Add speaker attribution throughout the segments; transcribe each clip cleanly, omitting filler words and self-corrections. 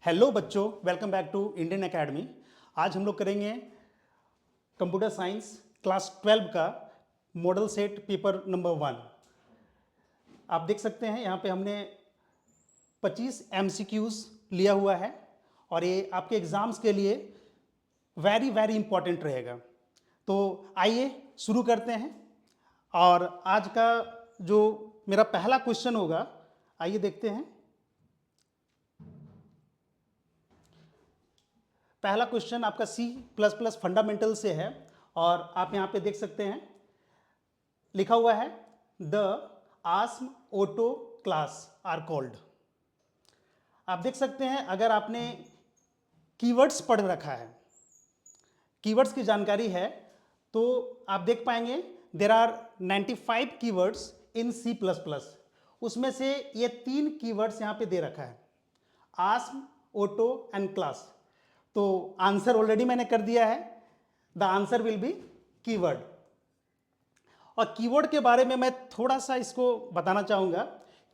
Speaker 1: Hello बच्चों, welcome back to Indian academy. आज हम लोग करेंगे कंप्यूटर साइंस क्लास 12 का मॉडल सेट पेपर नंबर 1। आप देख सकते हैं यहाँ पे हमने 25 MCQs लिया हुआ है और ये आपके एग्जाम्स के लिए वेरी वेरी इंपॉर्टेंट रहेगा। तो आइए शुरू करते हैं। और आज का जो मेरा पहला क्वेश्चन होगा, आइए देखते हैं। पहला क्वेश्चन आपका C++ फंडामेंटल से है और आप यहाँ पे देख सकते हैं लिखा हुआ है द आस्म ऑटो क्लास आर कॉल्ड। आप देख सकते हैं, अगर आपने कीवर्ड्स पढ़ रखा है, कीवर्ड्स की जानकारी है, तो आप देख पाएंगे there are 95 keywords in C++। उसमें से ये 3 कीवर्ड्स यहाँ पे दे रखा है, आस्म, ऑटो एंड क्लास। तो आंसर ऑलरेडी मैंने कर दिया है, the answer will be keyword. और कीवर्ड के बारे में मैं थोड़ा सा इसको बताना चाहूँगा।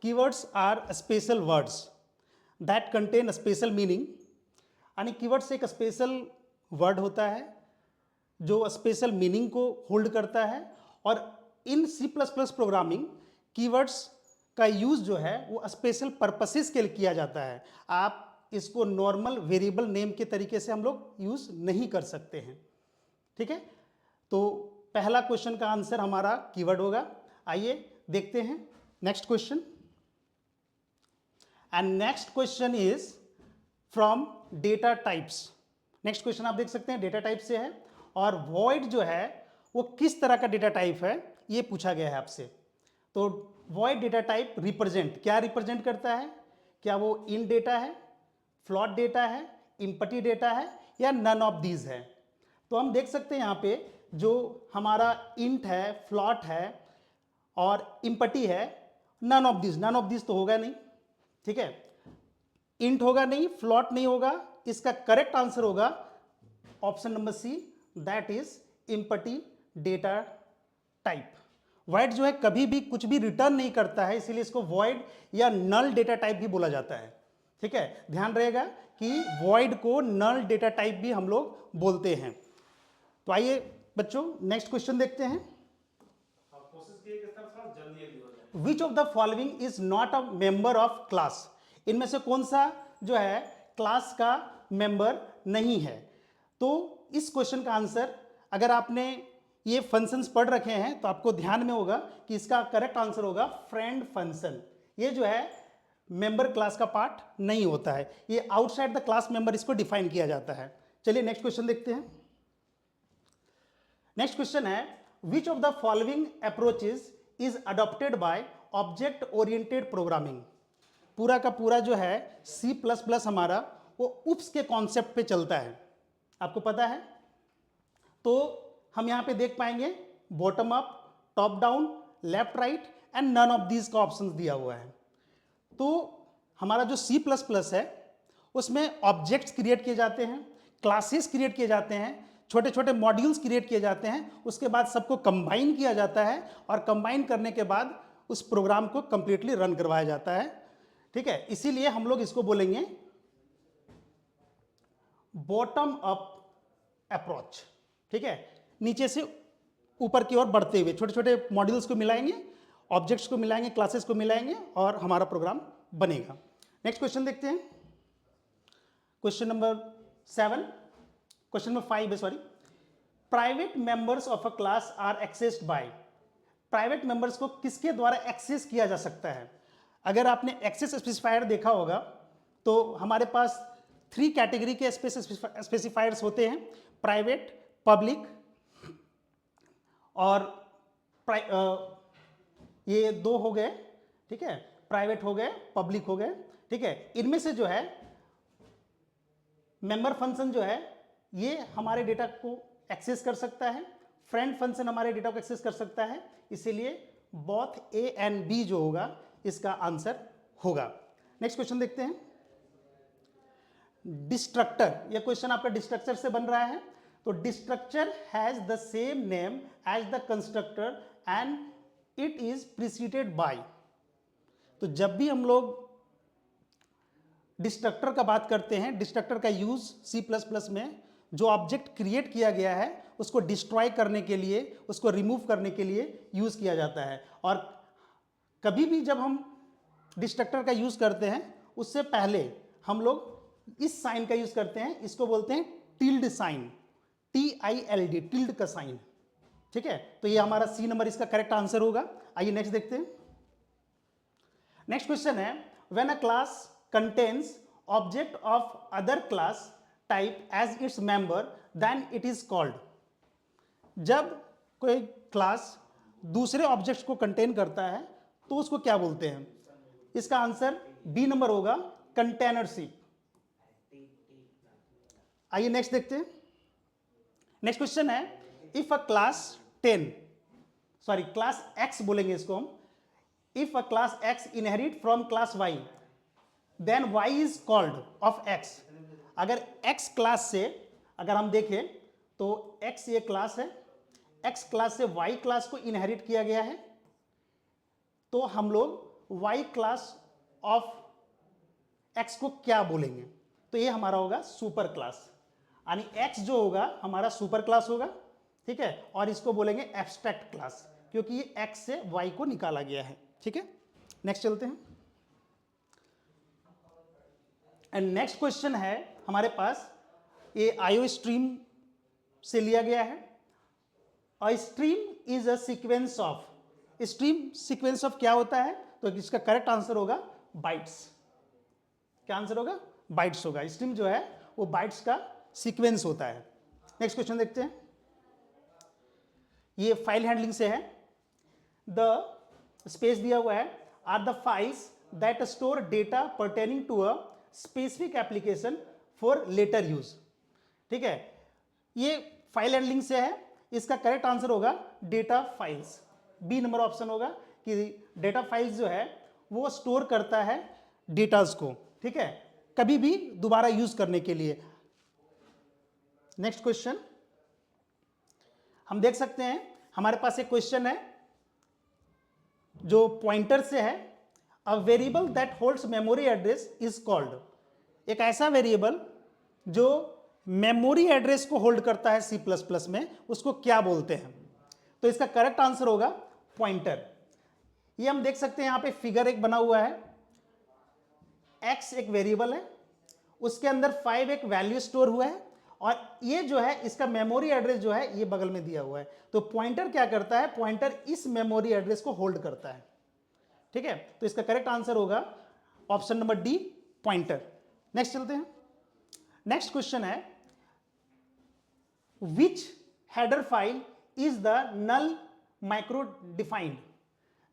Speaker 1: Keywords are special words that contain special meaning. यानी कीवर्ड्स एक स्पेशल वर्ड होता है जो स्पेशल मीनिंग को होल्ड करता है। और इन C++ प्रोग्रामिंग कीवर्ड्स का यूज़ जो है वो स्पेशल पर्पसेस के लिए किया जाता है। आप इसको नॉर्मल वेरिएबल नेम के तरीके से हम लोग यूज़ नहीं कर सकते हैं। ठीक है, तो पहला क्वेश्चन का आंसर हमारा कीवर्ड होगा। आइए देखते हैं next question. And next question is from data types. Next question आप देख सकते हैं डेटा टाइप से है और वॉइड जो है वो किस तरह का डेटा टाइप है ये पूछा गया है आपसे। तो वॉइड डेटा टाइप रिप्रेजेंट, क्या रिप्रेजेंट करता है? क्या वो इन डेटा है, फ्लॉट डेटा है, इम्पटी डेटा है, या नन ऑफ दीज है? तो हम देख सकते हैं यहाँ पे जो हमारा इंट है, फ्लॉट है और इम्पटी है, नन ऑफ दिस तो होगा नहीं। ठीक है, इंट होगा नहीं, फ्लॉट नहीं होगा। इसका करेक्ट आंसर होगा option number C, that is empty data type. Void जो है कभी भी कुछ भी रिटर्न नहीं करता है, इसीलिए इसको वॉइड या नल डेटा टाइप भी बोला जाता है। ठीक है, ध्यान रहेगा कि वॉइड को नल डेटा टाइप भी हम लोग बोलते हैं। तो आइए बच्चों नेक्स्ट क्वेश्चन देखते हैं। Which of the following is not a member of class? इनमें से कौन सा जो है क्लास का मेंबर नहीं है? तो इस क्वेश्चन का आंसर, अगर आपने ये फंक्शंस पढ़ रखे हैं तो आपको ध्यान में होगा कि इसका करेक्ट आंसर होगा फ्रेंड फंक्शन। ये जो है मेंबर क्लास का पार्ट नहीं होता है, ये आउटसाइड द क्लास मेंबर इसको डिफाइन किया जाता है। चलिए नेक्स्ट क्वेश्चन देखते हैं। नेक्स्ट क्वेश्चन है which of the following approaches is adopted by object oriented programming? पूरा का पूरा जो है C++ हमारा वो उप्स के कॉन्सेप्ट पे चलता है, आपको पता है। तो हम यहां पे देख पाएंगे bottom up, top down, left right and none of these का ऑप्शन दिया हुआ है। तो हमारा जो C++ है उसमें ऑब्जेक्ट्स क्रिएट किए जाते हैं, क्लासेस क्रिएट किए जाते हैं, छोटे छोटे मॉड्यूल्स क्रिएट किए जाते हैं, उसके बाद सबको कंबाइन किया जाता है और कंबाइन करने के बाद उस प्रोग्राम को कंप्लीटली रन करवाया जाता है। ठीक है, इसीलिए हम लोग इसको बोलेंगे बॉटम अप अप्रोच। ठीक है, नीचे से ऊपर की ओर बढ़ते हुए छोटे छोटे मॉड्यूल्स को मिलाएंगे, ऑब्जेक्ट्स को मिलाएंगे, क्लासेस को मिलाएंगे और हमारा प्रोग्राम बनेगा। नेक्स्ट क्वेश्चन देखते हैं, क्वेश्चन नंबर 7, क्वेश्चन नंबर 5 है, sorry. Private members of a class are accessed by. Private members को किसके द्वारा एक्सेस किया जा सकता है? अगर आपने एक्सेस स्पेसिफायर देखा होगा तो हमारे पास 3 कैटेगरी के स्पेसिफायर्स होते हैं, प्राइवेट, पब्लिक और ये 2 हो गए। ठीक है, प्राइवेट हो गए, पब्लिक हो गए। ठीक है, इनमें से जो है मेंबर फंक्शन जो है ये हमारे डेटा को एक्सेस कर सकता है, फ्रेंड फंक्शन हमारे डेटा को एक्सेस कर सकता है, इसीलिए बोथ ए एंड बी जो होगा इसका आंसर होगा। नेक्स्ट क्वेश्चन देखते हैं, डिस्ट्रक्टर। यह क्वेश्चन आपका डिस्ट्रक्चर से बन रहा है। तो destructor has the same name as the constructor and it is preceded by. तो जब भी हम लोग डिस्ट्रक्टर का बात करते हैं। डिस्ट्रक्टर का यूज सी प्लस प्लस में जो ऑब्जेक्ट क्रिएट किया गया है उसको डिस्ट्रॉय करने के लिए, उसको रिमूव करने के लिए यूज किया जाता है। और कभी भी जब हम डिस्ट्रक्टर का यूज करते हैं उससे पहले हम लोग इस साइन का यूज करते हैं, इसको बोलते हैं टिल्ड साइन, TILD, टिल्ड का साइन। ठीक है, तो ये हमारा सी नंबर इसका करेक्ट आंसर होगा। आइए नेक्स्ट देखते हैं। नेक्स्ट क्वेश्चन है, when a class contains object of other class type as its member then it is called. जब कोई क्लास दूसरे ऑब्जेक्ट्स को कंटेन करता है तो उसको क्या बोलते हैं? इसका आंसर बी नंबर होगा, कंटेनरशिप। आइए नेक्स्ट देखते हैं। नेक्स्ट क्वेश्चन है, if a class 10, sorry class X बोलेंगे इसको हम, if a class X inherit from class Y then Y is called of X. अगर एक्स क्लास से अगर हम देखें तो एक्स ये क्लास है, एक्स क्लास से वाई क्लास को इनहेरिट किया गया है, तो हम लोग वाई क्लास ऑफ एक्स को क्या बोलेंगे? तो ये हमारा होगा सुपर क्लास, यानी एक्स जो होगा हमारा सुपर क्लास होगा। ठीक है, और इसको बोलेंगे एब्स्ट्रैक्ट क्लास, क्योंकि ये एक्स से वाई को निकाला गया है। ठीक है, नेक्स्ट चलते हैं। एंड नेक्स्ट क्वेश्चन है हमारे पास, ये आईओ स्ट्रीम से लिया गया है। A stream is a sequence of, stream sequence of क्या होता है? तो इसका करेक्ट आंसर होगा बाइट्स। क्या आंसर होगा? बाइट्स होगा। स्ट्रीम जो है वो बाइट्स का सीक्वेंस होता है। नेक्स्ट क्वेश्चन देखते हैं, ये फाइल हैंडलिंग से है। द स्पेस दिया हुआ है, are the files that store data pertaining to a specific application for later use. ठीक है, ये फाइल हैंडलिंग से है, इसका करेक्ट आंसर होगा data files. B number option होगा कि डेटा फाइल्स जो है वो स्टोर करता है डेटाज को। ठीक है, कभी भी दोबारा यूज करने के लिए। नेक्स्ट क्वेश्चन हम देख सकते हैं, हमारे पास एक क्वेश्चन है जो पॉइंटर से है। A variable that holds memory address is called. एक ऐसा वेरिएबल जो मेमोरी एड्रेस को होल्ड करता है सी प्लस प्लस में, उसको क्या बोलते हैं? तो इसका करेक्ट आंसर होगा पॉइंटर। ये हम देख सकते हैं, यहां पे फिगर एक बना हुआ है, x एक वेरिएबल है, उसके अंदर 5 एक वैल्यू स्टोर हुआ है, और ये जो है इसका मेमोरी एड्रेस जो है ये बगल में दिया हुआ है। तो पॉइंटर क्या करता है? पॉइंटर इस मेमोरी एड्रेस को होल्ड करता है। ठीक है, तो इसका करेक्ट आंसर होगा option number D, pointer. Next चलते हैं। नेक्स्ट क्वेश्चन है, which header file is the null macro defined.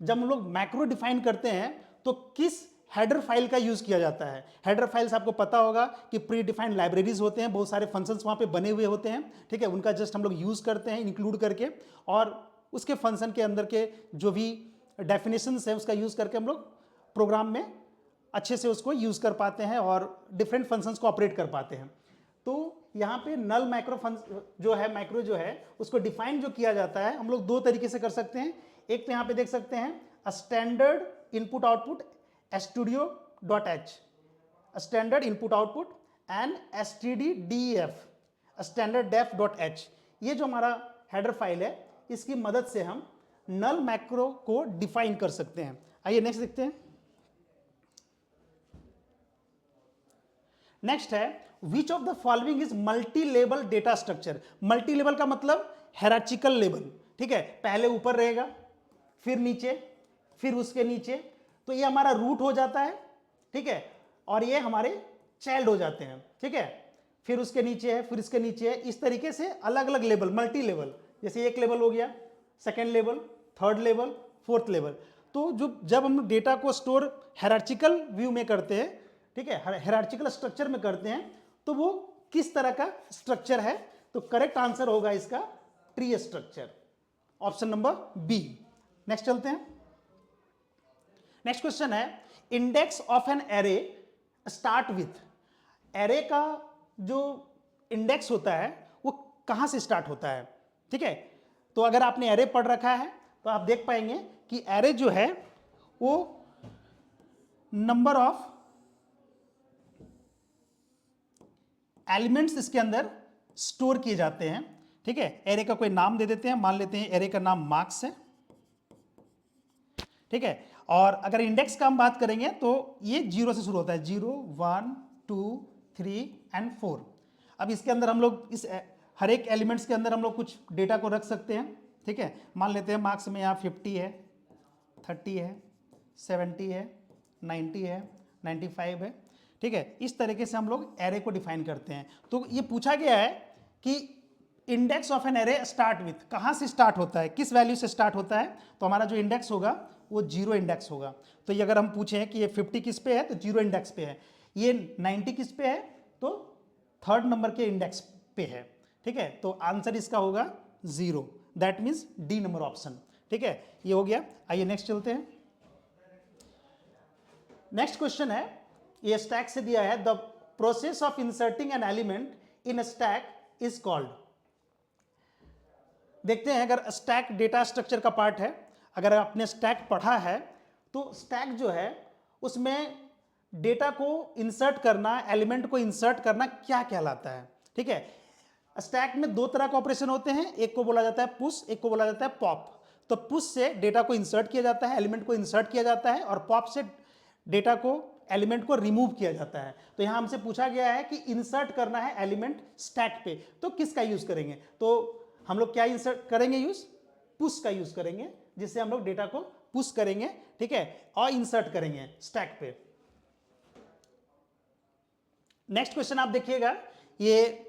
Speaker 1: जब हम लोग मैक्रो डिफाइन करते हैं तो किस हेडर फाइल का यूज किया जाता है? हेडर फाइल्स आपको पता होगा कि प्री डिफाइंड लाइब्रेरीज होते हैं, बहुत सारे फंक्शंस वहां पे बने हुए होते हैं। ठीक है, उनका जस्ट हम लोग यूज करते हैं इंक्लूड करके, और उसके फंक्शन के अंदर के जो भी डेफिनेशंस है उसका यूज करके हम लोग प्रोग्राम में अच्छे से उसको यूज कर पाते हैं और डिफरेंट फंक्शंस को ऑपरेट कर पाते हैं। तो यहाँ पे नल मैक्रो जो है, मैक्रो जो है उसको डिफाइन जो किया जाता है, हम लोग दो तरीके से कर सकते हैं। एक तो यहाँ पे देख सकते हैं, standard input output studio.h, standard input output, and stddef, standard def.h। ये जो हमारा हेडर फाइल है इसकी मदद से हम नल मैक्रो को डिफाइन कर सकते हैं। आइए नेक्स्ट देखते हैं। नेक्स्ट है, which of the following is multi level data structure. Multi level का मतलब हेरार्चिकल लेवल। ठीक है, पहले ऊपर रहेगा, फिर नीचे, फिर उसके नीचे, तो ये हमारा रूट हो जाता है। ठीक है, और ये हमारे चाइल्ड हो जाते हैं। ठीक है, फिर उसके नीचे है, फिर इसके नीचे है, इस तरीके से अलग अलग लेवल, मल्टी लेवल। जैसे एक लेवल हो गया, second level, third level, fourth level. तो जब हम डेटा को स्टोर हेरार्चिकल व्यू में करते हैं, ठीक है, हेरार्चिकल स्ट्रक्चर में करते हैं, तो वो किस तरह का स्ट्रक्चर है? तो करेक्ट आंसर होगा इसका tree structure, option number B. Next चलते हैं। नेक्स्ट क्वेश्चन है, index of an array start with. Array का जो इंडेक्स होता है वो कहां से स्टार्ट होता है? ठीक है, तो अगर आपने एरे पढ़ रखा है तो आप देख पाएंगे कि एरे जो है वो नंबर ऑफ एलिमेंट्स इसके अंदर स्टोर किए जाते हैं। ठीक है, एरे का कोई नाम दे देते हैं, मान लेते हैं एरे का नाम मार्क्स है। ठीक है, और अगर इंडेक्स का हम बात करेंगे तो ये 0 से शुरू होता है, 0 1 2 3 एंड 4। अब इसके अंदर हम लोग इस हर एक एलिमेंट्स के अंदर हम लोग कुछ डेटा को रख सकते हैं। ठीक है, मान लेते हैं मार्क्स में यहाँ 50 है, 30 है, 70 है, 90 है, 95 है। ठीक है, इस तरीके से हम लोग एरे को डिफाइन करते हैं। तो ये पूछा गया है कि index of an array start with, कहाँ से स्टार्ट होता है, किस वैल्यू से स्टार्ट होता है। तो हमारा जो इंडेक्स होगा वो 0 इंडेक्स होगा। तो ये अगर हम पूछें कि ये 50 किस पे है तो 0 इंडेक्स पे है, ये 90 किस पे है तो 3rd नंबर के इंडेक्स पे है। ठीक है, तो आंसर इसका होगा 0, that means D number option. ठीक है, ये हो गया। आइए नेक्स्ट चलते हैं। नेक्स्ट क्वेश्चन है, ये स्टैक से दिया है, the process of inserting an element in stack is called. देखते हैं, अगर स्टैक डेटा स्ट्रक्चर का पार्ट है, अगर आपने स्टैक पढ़ा है तो स्टैक जो है उसमें डेटा को इंसर्ट करना, एलिमेंट को इंसर्ट करना क्या कहलाता है। ठीक है, स्टैक में 2 तरह के ऑपरेशन होते हैं, एक को बोला जाता है पुश, एक को बोला जाता है पॉप। तो पुश से डेटा को इंसर्ट किया जाता है, एलिमेंट को इंसर्ट किया जाता है, और पॉप से डेटा को, एलिमेंट को रिमूव किया जाता है। तो यहां हमसे पूछा गया है कि इंसर्ट करना है एलिमेंट स्टैक पे, तो किसका यूज करेंगे। तो हम लोग क्या इंसर्ट करेंगे, यूज पुश का यूज करेंगे, जिससे हम लोग डेटा को पुश करेंगे। ठीक है, और इंसर्ट करेंगे स्टैक पे। नेक्स्ट क्वेश्चन आप देखिएगा, ये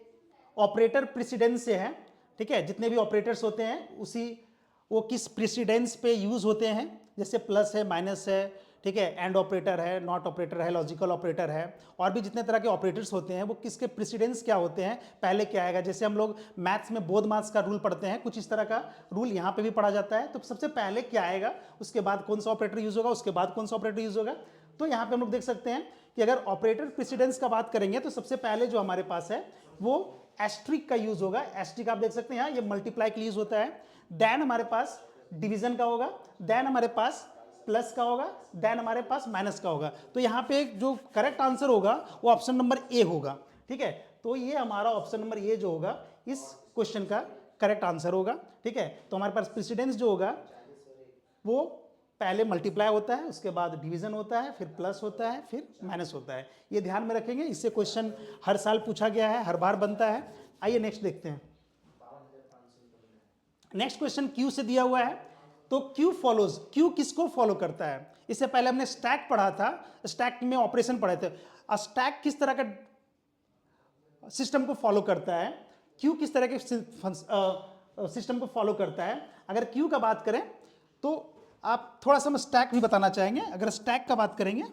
Speaker 1: ऑपरेटर प्रेसिडेंस से है। ठीक है, जितने भी ऑपरेटर्स होते हैं उसी वो किस प्रेसिडेंस पे यूज होते हैं, जैसे प्लस है, माइनस है, ठीक है, एंड ऑपरेटर है, नॉट ऑपरेटर है, लॉजिकल ऑपरेटर है, और भी जितने तरह के ऑपरेटर्स होते हैं वो किसके प्रेसिडेंस क्या होते हैं, पहले क्या आएगा। जैसे हम लोग मैथ्स में बोध मास का रूल पढ़ते हैं, कुछ इस तरह का रूल यहाँ पे भी पढ़ा जाता है। तो सबसे पहले क्या आएगा, उसके बाद कौन सा ऑपरेटर यूज होगा, उसके बाद कौन सा ऑपरेटर यूज होगा। तो यहाँ पे हम लोग देख सकते हैं कि अगर ऑपरेटर प्रेसिडेंस का बात करेंगे तो सबसे पहले जो हमारे पास है वो एस्ट्रिक का यूज होगा। एस्ट्रिक आप देख सकते हैं यहाँ, ये मल्टीप्लाई के लिए यूज होता है। देन हमारे पास डिवीजन का होगा, देन हमारे पास प्लस का होगा, देन हमारे पास माइनस का होगा। तो यहाँ पे जो करेक्ट आंसर होगा वो ऑप्शन नंबर ए होगा। ठीक है, तो ये हमारा ऑप्शन नंबर ए जो होगा इस क्वेश्चन का करेक्ट आंसर होगा। ठीक है, तो हमारे पास प्रेसिडेंस जो होगा वो पहले मल्टीप्लाई होता है, उसके बाद डिवीजन होता है, फिर प्लस होता है, फिर माइनस होता है। ये ध्यान में रखेंगे, इससे क्वेश्चन हर साल पूछा गया है, हर बार बनता है। आइए नेक्स्ट देखते हैं। नेक्स्ट क्वेश्चन क्यू से दिया हुआ है। तो क्यू फॉलोज, क्यू किसको फॉलो करता है। इससे पहले हमने स्टैक पढ़ा था, स्टैक में ऑपरेशन पढ़े थे। स्टैक किस तरह का सिस्टम को फॉलो करता है, क्यू किस तरह के सिस्टम को फॉलो करता है। अगर क्यू का बात करें तो आप थोड़ा सा हम स्टैक भी बताना चाहेंगे। अगर स्टैक का बात करेंगे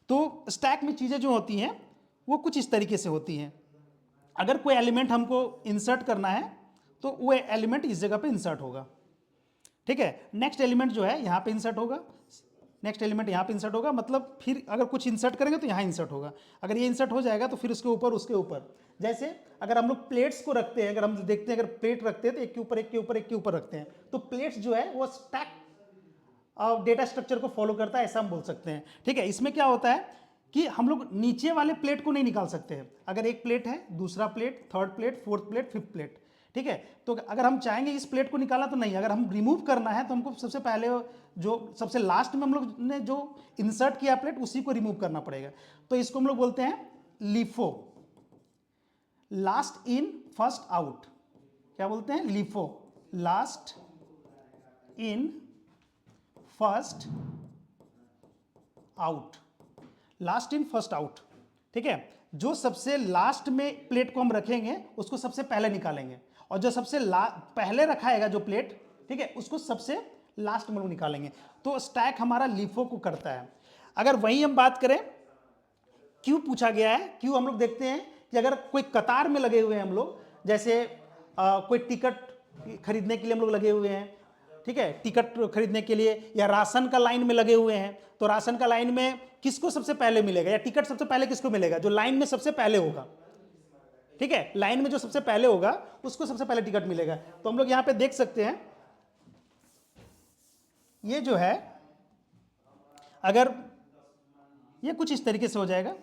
Speaker 1: तो स्टैक में चीज़ें जो होती हैं वो कुछ इस तरीके से होती हैं। अगर कोई एलिमेंट हमको इंसर्ट करना है तो वो एलिमेंट इस जगह पे इंसर्ट होगा। ठीक है, नेक्स्ट एलिमेंट जो है यहाँ पे इंसर्ट होगा, नेक्स्ट एलिमेंट यहाँ पे इंसर्ट होगा, मतलब फिर अगर कुछ इंसर्ट करेंगे तो यहाँ इंसर्ट होगा। अगर ये इंसर्ट हो जाएगा तो फिर उसके ऊपर, उसके ऊपर। जैसे अगर हम लोग प्लेट्स को रखते हैं, अगर हम देखते हैं अगर प्लेट रखते हैं तो एक के ऊपर एक के ऊपर एक के ऊपर रखते हैं, तो प्लेट्स जो है वो स्टैक डेटा स्ट्रक्चर को फॉलो करता है, ऐसा हम बोल सकते हैं। ठीक है, इसमें क्या होता है कि हम लोग नीचे वाले प्लेट को नहीं निकाल सकते हैं। अगर एक प्लेट है, दूसरा plate, third plate, fourth plate, fifth plate, ठीक है, तो अगर हम चाहेंगे इस प्लेट को निकाला तो नहीं, अगर हम रिमूव करना है तो हमको सबसे पहले जो सबसे लास्ट में हम लोग ने जो इंसर्ट किया प्लेट उसी को रिमूव करना पड़ेगा। तो इसको हम लोग बोलते हैं LIFO, last in first out. क्या बोलते हैं, LIFO, last in first out, last in first out. ठीक है, जो सबसे लास्ट में प्लेट को हम रखेंगे उसको सबसे पहले निकालेंगे, और जो सबसे पहले रखाएगा जो प्लेट, ठीक है, उसको सबसे लास्ट में निकालेंगे। तो स्टैक हमारा लीफो को करता है। अगर वही हम बात करें, क्यू पूछा गया है। क्यू हम लोग देखते हैं कि अगर कोई कतार में लगे हुए हैं हम लोग, जैसे कोई टिकट खरीदने के लिए हम लोग लगे हुए हैं, ठीक है, टिकट खरीदने के लिए, या राशन का लाइन में लगे हुए हैं, तो राशन का लाइन में किसको सबसे पहले मिलेगा, या टिकट सबसे पहले किसको मिलेगा, जो लाइन में सबसे पहले होगा। ठीक है, लाइन में जो सबसे पहले होगा उसको सबसे पहले टिकट मिलेगा। तो हम लोग यहां पे देख सकते हैं, ये जो है अगर ये कुछ इस तरीके से हो जाएगा।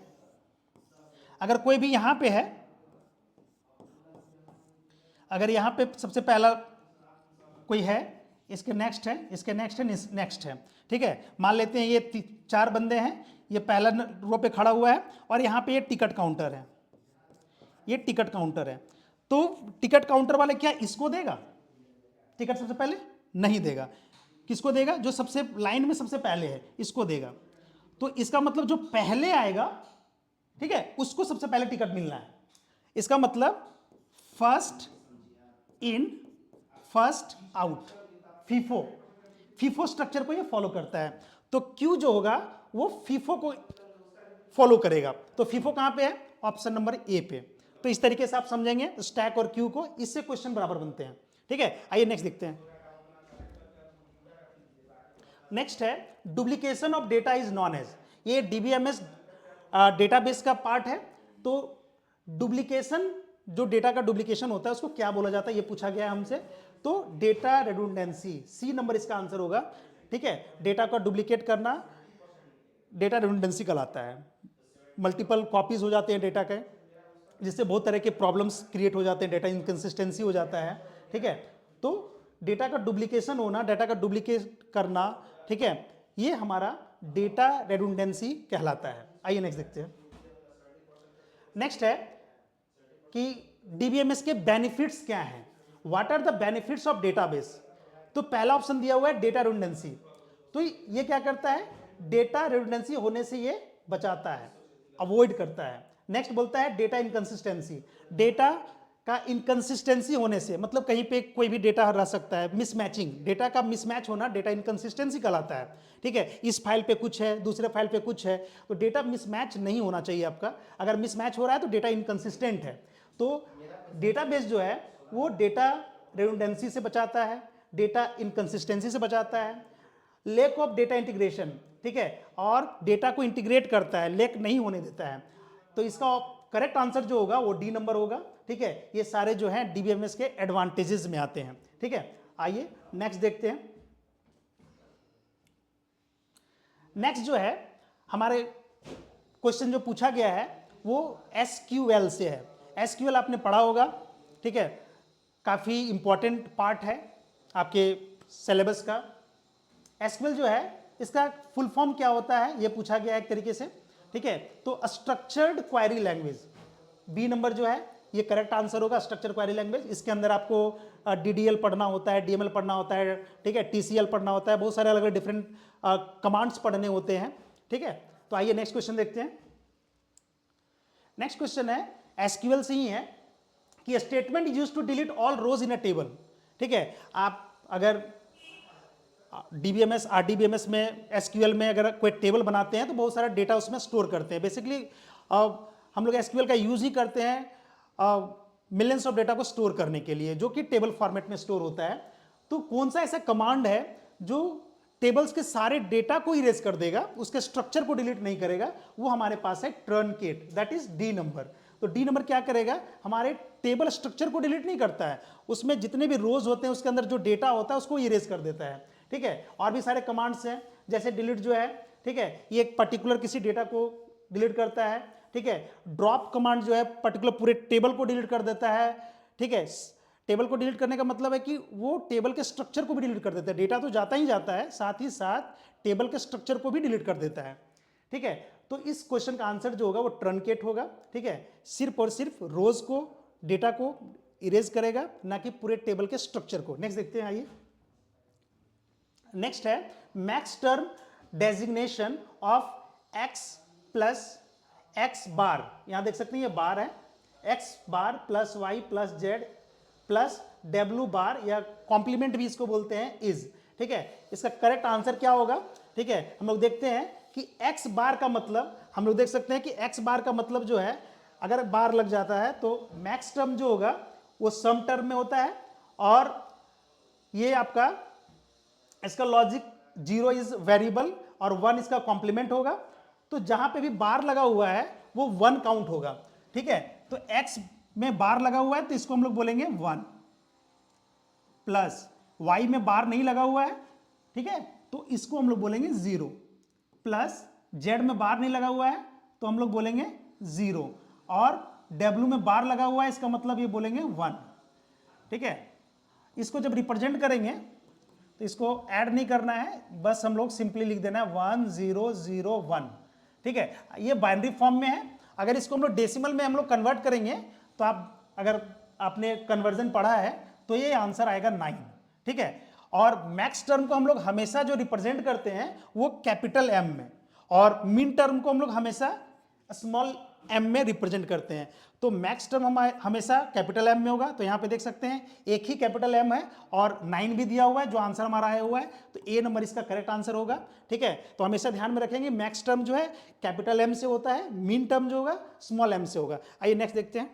Speaker 1: अगर कोई भी यहां पे है, अगर यहां पे सबसे पहला कोई है, इसके नेक्स्ट है, इसके नेक्स्ट है, नेक्स्ट है, ठीक है। मान लेते हैं ये 4 बंदे हैं, ये पहला रो पे खड़ा हुआ है और यहाँ पे ये टिकट काउंटर है, ये टिकट काउंटर है। तो टिकट काउंटर वाले क्या इसको देगा टिकट सबसे पहले? नहीं देगा। किसको देगा? जो सबसे लाइन में सबसे पहले है, इसको देगा। तो इसका मतलब जो पहले आएगा, ठीक है, उसको सबसे पहले टिकट मिलना है। इसका मतलब first in first out, FIFO, FIFO structure को ये फॉलो करता है। तो क्यू जो होगा वो फीफो को फॉलो करेगा। तो फीफो कहां पे है? ऑप्शन नंबर ए पे। तो इस तरीके से आप समझेंगे स्टैक और क्यू को, इससे क्वेश्चन बराबर बनते हैं, ठीक है। आइए नेक्स्ट देखते हैं। नेक्स्ट है duplication of data is known as, ये डीबीएमएस डेटाबेस का पार्ट है। तो डुप्लीकेशन, जो डेटा का डुप्लीकेशन होता है उसको क्या बोला जाता है, ये पूछा गया है हमसे। तो डेटा रेडुंडेंसी, सी नंबर इसका आंसर होगा, ठीक है। डेटा का डुप्लीकेट करना डेटा रेडुंडेंसी कहलाता है। मल्टीपल कॉपीज हो जाते हैं डेटा के, जिससे बहुत तरह के प्रॉब्लम्स क्रिएट हो जाते हैं, डेटा इनकंसिस्टेंसी हो जाता है, ठीक है। तो डेटा का डुप्लीकेशन होना, डेटा का डुप्लीकेट करना, ठीक है, ये हमारा डेटा रेडुंडेंसी कहलाता है। आइए नेक्स्ट देखते हैं। नेक्स्ट है कि डीबीएमएस के बेनिफिट्स क्या हैं, what are the benefits of database. तो पहला ऑप्शन दिया हुआ है डेटा रेडुंडेंसी। तो ये क्या करता है? डेटा रेडुंडेंसी होने से ये बचाता है, अवॉइड करता है। नेक्स्ट बोलता है डेटा इनकंसिस्टेंसी, डेटा का इनकंसिस्टेंसी होने से, मतलब कहीं पे कोई भी डेटा रह सकता है, मिसमैचिंग, डेटा का मिसमैच होना डेटा इनकंसिस्टेंसी कहलाता है, ठीक है। इस फाइल पे कुछ है, दूसरे फाइल पे कुछ है, तो डेटा मिसमैच नहीं होना चाहिए आपका। अगर मिसमैच हो रहा है तो डेटा इनकंसिस्टेंट है। तो डेटाबेस जो है वो डेटा रेडुंडेंसी से बचाता है, डेटा इनकंसिस्टेंसी से बचाता है, लैक ऑफ डेटा इंटीग्रेशन, ठीक है, और डेटा को इंटीग्रेट करता है, लैक नहीं होने देता है। तो इसका करेक्ट आंसर जो होगा वो डी नंबर होगा, ठीक है। ये सारे जो हैं डीबीएमएस के एडवांटेजेस में आते हैं, ठीक है। आइए नेक्स्ट देखते हैं। नेक्स्ट जो है हमारे क्वेश्चन जो पूछा गया है वो एसक्यूएल से है। एसक्यूएल आपने पढ़ा होगा, ठीक है, काफी इंपॉर्टेंट पार्ट है आपके सिलेबस का। एसक्यूएल जो है इसका फुल फॉर्म क्या होता है ये पूछा गया है एक तरीके से, ठीक है। तो structured query language, B number जो है ये करेक्ट आंसर होगा, स्ट्रक्चर्ड क्वेरी लैंग्वेज। इसके अंदर आपको डीडीएल पढ़ना होता है, डीएमएल पढ़ना होता है, ठीक है, टीसीएल पढ़ना होता है, बहुत सारे अलग अलग डिफरेंट कमांड्स पढ़ने होते हैं, ठीक है। तो आइए नेक्स्ट क्वेश्चन देखते हैं। नेक्स्ट क्वेश्चन है एसक्यूएल से ही है कि statement used to delete all rows in a table, ठीक है। आप अगर डीबीएमएस आरडीबीएमएस में एसक्यूएल में अगर कोई टेबल बनाते हैं तो बहुत सारा डेटा उसमें स्टोर करते हैं। बेसिकली हम लोग एसक्यूएल का यूज ही करते हैं मिलियंस ऑफ डेटा को स्टोर करने के लिए, जो कि टेबल फॉर्मेट में स्टोर होता है। तो कौन सा ऐसा कमांड है जो टेबल्स के सारे डेटा को इरेज कर देगा, उसके स्ट्रक्चर को डिलीट नहीं करेगा? वो हमारे पास है truncate, that is D number. तो डी नंबर क्या करेगा? हमारे टेबल स्ट्रक्चर को डिलीट नहीं करता है, उसमें जितने भी रोज होते हैं उसके अंदर जो डेटा होता है उसको इरेज कर देता है, ठीक है। और भी सारे कमांड्स हैं, जैसे डिलीट जो है, ठीक है, ये एक पर्टिकुलर किसी डेटा को डिलीट करता है, ठीक है। ड्रॉप कमांड जो है पर्टिकुलर पूरे टेबल को डिलीट कर देता है, ठीक है। टेबल को डिलीट करने का मतलब है कि वो टेबल के स्ट्रक्चर को भी डिलीट कर देता है। डेटा तो जाता ही जाता है, साथ ही साथ टेबल के स्ट्रक्चर को भी डिलीट कर देता है, ठीक है। तो इस क्वेश्चन का आंसर जो होगा वो ट्रनकेट होगा, ठीक है। सिर्फ और सिर्फ रोज को, डेटा को इरेज करेगा, ना कि पूरे टेबल के स्ट्रक्चर को। नेक्स्ट देखते हैं, आइए। नेक्स्ट है max term designation of X plus X bar, यहां देख सकते हैं ये बार है, X bar plus Y plus Z plus W bar, या कॉम्प्लीमेंट भी इसको बोलते हैं, इज, ठीक है। इसका करेक्ट आंसर क्या होगा, ठीक है। हम लोग देखते हैं कि एक्स बार का मतलब, हम लोग देख सकते हैं कि एक्स बार का मतलब जो है, अगर बार लग जाता है तो मैक्स टर्म जो होगा वो सम टर्म में होता है, और ये आपका इसका लॉजिक 0 इज वेरिएबल और 1 इसका कॉम्प्लीमेंट होगा। तो जहां पे भी बार लगा हुआ है वो 1 काउंट होगा, ठीक है। तो x में बार लगा हुआ है तो इसको हम लोग बोलेंगे 1, प्लस y में बार नहीं लगा हुआ है, ठीक है, तो इसको हम लोग बोलेंगे 0, प्लस z में बार नहीं लगा हुआ है तो हम लोग बोलेंगे 0, और W में बार लगा हुआ है, इसका मतलब ये बोलेंगे 1। ठीक है, इसको जब रिप्रेजेंट करेंगे तो इसको ऐड नहीं करना है, बस हम लोग सिंपली लिख देना है 1001। ठीक है, ये बाइनरी फॉर्म में है। अगर इसको हम लोग डेसिमल में हम लोग कन्वर्ट करेंगे तो आप, अगर आपने कन्वर्जन पढ़ा है तो ये आंसर आएगा 9। ठीक है, और मैक्स टर्म को हम लोग हमेशा जो रिप्रेजेंट करते हैं वो कैपिटल M में, और मिन टर्म को हम लोग हमेशा स्मॉल m में रिप्रेजेंट करते हैं। तो मैक्स टर्म हमारे हमेशा कैपिटल M में होगा। तो यहाँ पे देख सकते हैं एक ही कैपिटल M है और 9 भी दिया हुआ है जो आंसर हमारा आया हुआ है, तो ए नंबर इसका करेक्ट आंसर होगा। ठीक है, तो हमेशा ध्यान में रखेंगे मैक्स टर्म जो है कैपिटल M से होता है, मीन टर्म जो होगा स्मॉल m से होगा। आइए नेक्स्ट देखते हैं।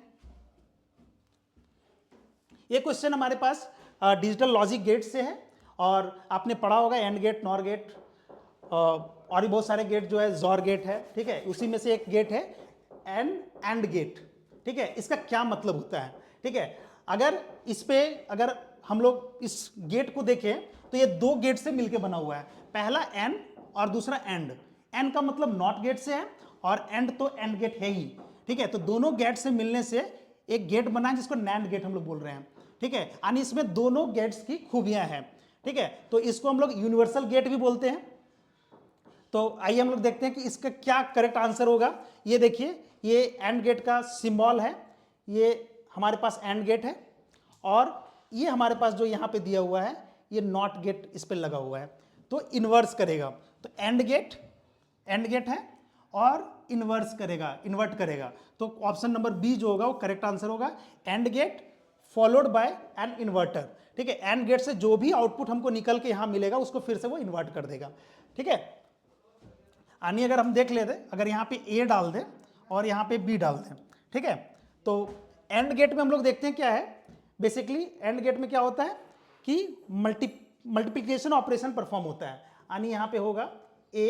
Speaker 1: ये क्वेश्चन हमारे पास डिजिटल लॉजिक गेट से है, और आपने पढ़ा होगा एंड गेट, नॉर गेट, और भी बहुत सारे गेट जो है, जॉर गेट है। ठीक है, उसी में से एक गेट है एंड गेट। ठीक है, इसका क्या मतलब होता है? ठीक है, अगर इस पे अगर हम लोग इस गेट को देखें तो ये दो गेट से मिलके बना हुआ है, पहला एंड और दूसरा एंड। एंड का मतलब नॉट गेट से है और एंड तो एंड गेट है ही। ठीक है, तो दोनों गेट से मिलने से एक गेट बना है जिसको नैंड गेट हम लोग बोल रहे हैं। ठीक है, यानी इसमें दोनों गेट्स की खूबियां हैं। ठीक है, तो इसको हम लोग यूनिवर्सल गेट भी बोलते हैं। तो आइए हम लोग देखते हैं कि इसका क्या करेक्ट आंसर होगा। ये देखिए, ये एंड गेट का सिंबल है, ये हमारे पास एंड गेट है, और ये हमारे पास जो यहाँ पे दिया हुआ है ये नॉट गेट इस पे लगा हुआ है। तो इन्वर्स करेगा, तो एंड गेट है और इन्वर्स करेगा, इन्वर्ट करेगा। तो ऑप्शन नंबर बी जो होगा वो करेक्ट आंसर होगा, and gate followed by an inverter. ठीक है, एंड गेट से जो भी आउटपुट हमको निकल के यहाँ मिलेगा उसको फिर से वो इन्वर्ट कर देगा। ठीक है, यानी अगर हम देख लेते, अगर यहाँ पे ए डाल दें और यहाँ पे बी डाल दें, ठीक है, तो एंड गेट में हम लोग देखते हैं क्या है। बेसिकली एंड गेट में क्या होता है कि मल्टीप्लिकेशन ऑपरेशन परफॉर्म होता है, यानी यहाँ पे होगा ए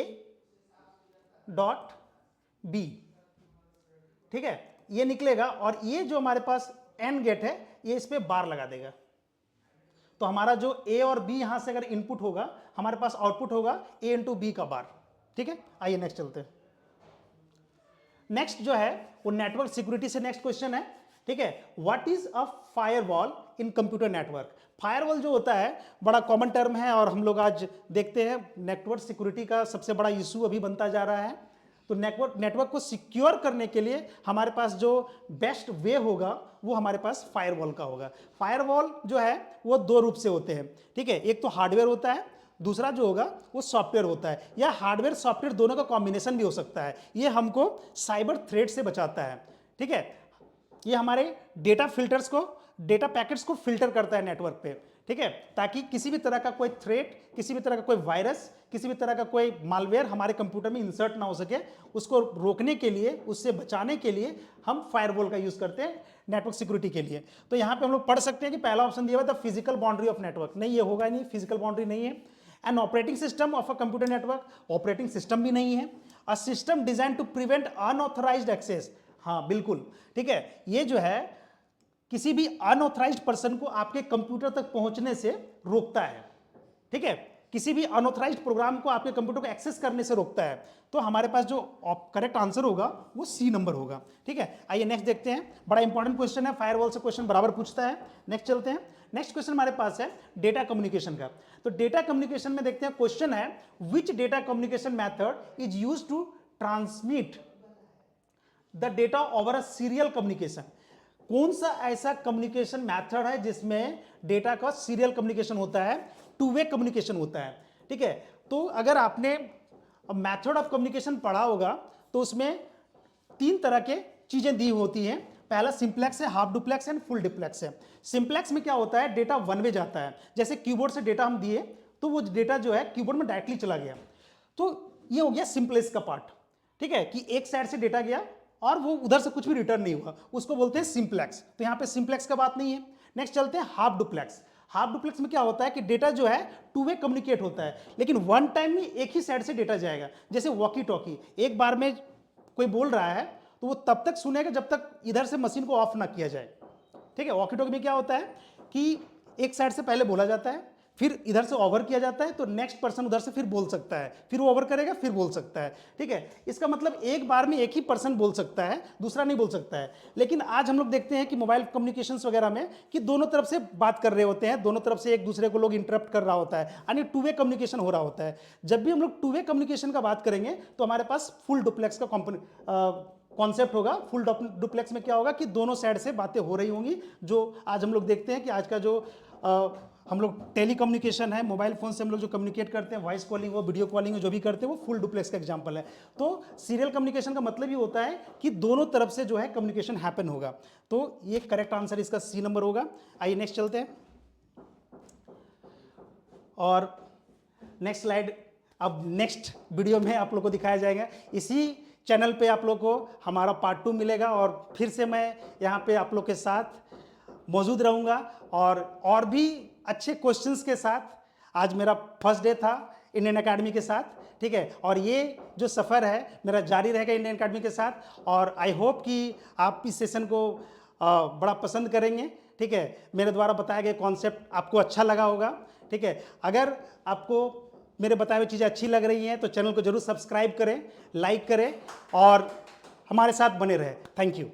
Speaker 1: डॉट बी। ठीक है, ये निकलेगा, और ये जो हमारे पास एंड गेट है ये इस पे बार लगा देगा। तो हमारा जो ए और बी यहां से अगर इनपुट होगा, हमारे पास आउटपुट होगा ए इंटू बी का बार। ठीक है, आइए नेक्स्ट चलते हैं। नेक्स्ट जो है वो नेटवर्क सिक्योरिटी से नेक्स्ट क्वेश्चन है। ठीक है, what is a firewall in computer network? Firewall जो होता है बड़ा कॉमन टर्म है, और हम लोग आज देखते हैं नेटवर्क सिक्योरिटी का सबसे बड़ा इशू अभी बनता जा रहा है। तो नेटवर्क को सिक्योर करने के लिए हमारे पास जो बेस्ट वे होगा वो हमारे पास फायरवॉल का होगा। फायरवॉल जो है वो दो रूप से होते हैं। ठीक है, एक तो हार्डवेयर होता है, दूसरा जो होगा वो सॉफ्टवेयर होता है, या हार्डवेयर सॉफ्टवेयर दोनों का कॉम्बिनेशन भी हो सकता है। ये हमको साइबर थ्रेट से बचाता है। ठीक है, ये हमारे डेटा फिल्टर्स को, डेटा पैकेट्स को फिल्टर करता है नेटवर्क पे। ठीक है, ताकि किसी भी तरह का कोई थ्रेट, किसी भी तरह का कोई वायरस, किसी भी तरह का कोई मालवेयर हमारे कंप्यूटर में इंसर्ट ना हो सके। उसको रोकने के लिए, उससे बचाने के लिए हम फायरवॉल का यूज करते हैं नेटवर्क सिक्योरिटी के लिए। तो यहाँ पे हम लोग पढ़ सकते हैं कि पहला ऑप्शन दिया हुआ था फिजिकल बाउंड्री ऑफ नेटवर्क, नहीं, ये होगा नहीं, फिजिकल बाउंड्री नहीं है। An operating system of a computer network, operating system भी नहीं है। A system design to prevent unauthorised access, हाँ बिल्कुल। ठीक है, ये जो है किसी भी अनऑथराइज्ड पर्सन को आपके कंप्यूटर तक पहुंचने से रोकता है। ठीक है, किसी भी अनऑथराइज्ड प्रोग्राम को आपके कंप्यूटर को एक्सेस करने से रोकता है। तो हमारे पास जो करेक्ट आंसर होगा वो सी नंबर होगा। ठीक है, आइए नेक्स्ट देखते हैं। बड़ा इंपॉर्टेंट क्वेश्चन है, फायरवॉल से क्वेश्चन बराबर पूछता है। नेक्स्ट चलते हैं। नेक्स्ट क्वेश्चन हमारे पास है डेटा कम्युनिकेशन का। तो डेटा कम्युनिकेशन में देखते हैं, क्वेश्चन है which data communication method is used to transmit the data over a serial communication. कौन सा ऐसा कम्युनिकेशन मेथड है जिसमें डेटा का सीरियल कम्युनिकेशन होता है, टू वे कम्युनिकेशन होता है। ठीक है, तो अगर आपने मेथड ऑफ कम्युनिकेशन पढ़ा होगा तो उसमें तीन तरह के चीजें दी होती हैं। पहला सिंप्लेक्स है, half duplex and full duplex है। सिंप्लेक्स में क्या होता है, डेटा वन वे जाता है। जैसे कीबोर्ड से डेटा हम दिए तो वो डेटा जो है कीबोर्ड में डायरेक्टली चला गया, तो ये हो गया सिंपलेक्स का पार्ट। ठीक है, कि एक साइड से डेटा गया और वो उधर से कुछ भी रिटर्न नहीं हुआ, उसको बोलते हैं सिंप्लेक्स। तो यहाँ पे सिंप्लेक्स का बात नहीं है। नेक्स्ट चलते हैं हाफ डुप्लेक्स। हाफ डुप्लेक्स में क्या होता है कि डेटा जो है टू वे कम्युनिकेट होता है, लेकिन वन टाइम में एक ही साइड से डेटा जाएगा। जैसे वॉकी टॉकी, एक बार में कोई बोल रहा है तो वो तब तक सुनेगा जब तक इधर से मशीन को ऑफ ना किया जाए। ठीक है, वॉकी टॉकी में क्या होता है कि एक साइड से पहले बोला जाता है, फिर इधर से ओवर किया जाता है तो नेक्स्ट पर्सन उधर से फिर बोल सकता है, फिर वो ओवर करेगा फिर बोल सकता है। ठीक है, इसका मतलब एक बार में एक ही पर्सन बोल सकता है, दूसरा नहीं बोल सकता है। लेकिन आज हम लोग देखते हैं कि मोबाइल कम्युनिकेशंस वगैरह में कि दोनों तरफ से बात कर रहे होते हैं, दोनों तरफ से एक दूसरे को लोग इंटरप्ट कर रहा होता है, यानी टू वे कम्युनिकेशन हो रहा होता है। जब भी हम लोग टू वे कम्युनिकेशन का बात करेंगे तो हमारे पास फुल डुप्लेक्स का कॉन्सेप्ट होगा। फुल डुप्लेक्स में क्या होगा कि दोनों साइड से बातें हो रही होंगी, जो आज हम लोग देखते हैं कि आज का जो हम लोग टेली कम्युनिकेशन है, मोबाइल फोन से हम लोग जो कम्युनिकेट करते हैं, वॉइस कॉलिंग हो, वीडियो कॉलिंग हो, जो भी करते हैं वो फुल डुप्लेक्स का एग्जांपल है। तो सीरियल कम्युनिकेशन का मतलब ये होता है कि दोनों तरफ से जो है कम्युनिकेशन हैपन होगा। तो ये करेक्ट आंसर इसका सी नंबर होगा। आइए नेक्स्ट चलते हैं। और नेक्स्ट स्लाइड अब नेक्स्ट वीडियो में आप लोग को दिखाया जाएगा। इसी चैनल पे आप लोग को हमारा पार्ट 2 मिलेगा और फिर से मैं यहाँ पे आप लोग के साथ मौजूद रहूँगा और भी अच्छे क्वेश्चंस के साथ। आज मेरा फर्स्ट डे था इंडियन एकेडमी के साथ, ठीक है, और ये जो सफ़र है मेरा जारी रहेगा इंडियन एकेडमी के साथ। और आई होप कि आप इस सेशन को बड़ा पसंद करेंगे। ठीक है, मेरे द्वारा बताए गए कॉन्सेप्ट आपको अच्छा लगा होगा। ठीक है, अगर आपको मेरे बताए हुए चीज़ें अच्छी लग रही हैं तो चैनल को जरूर सब्सक्राइब करें, लाइक करें और हमारे साथ बने रहें। Thank you.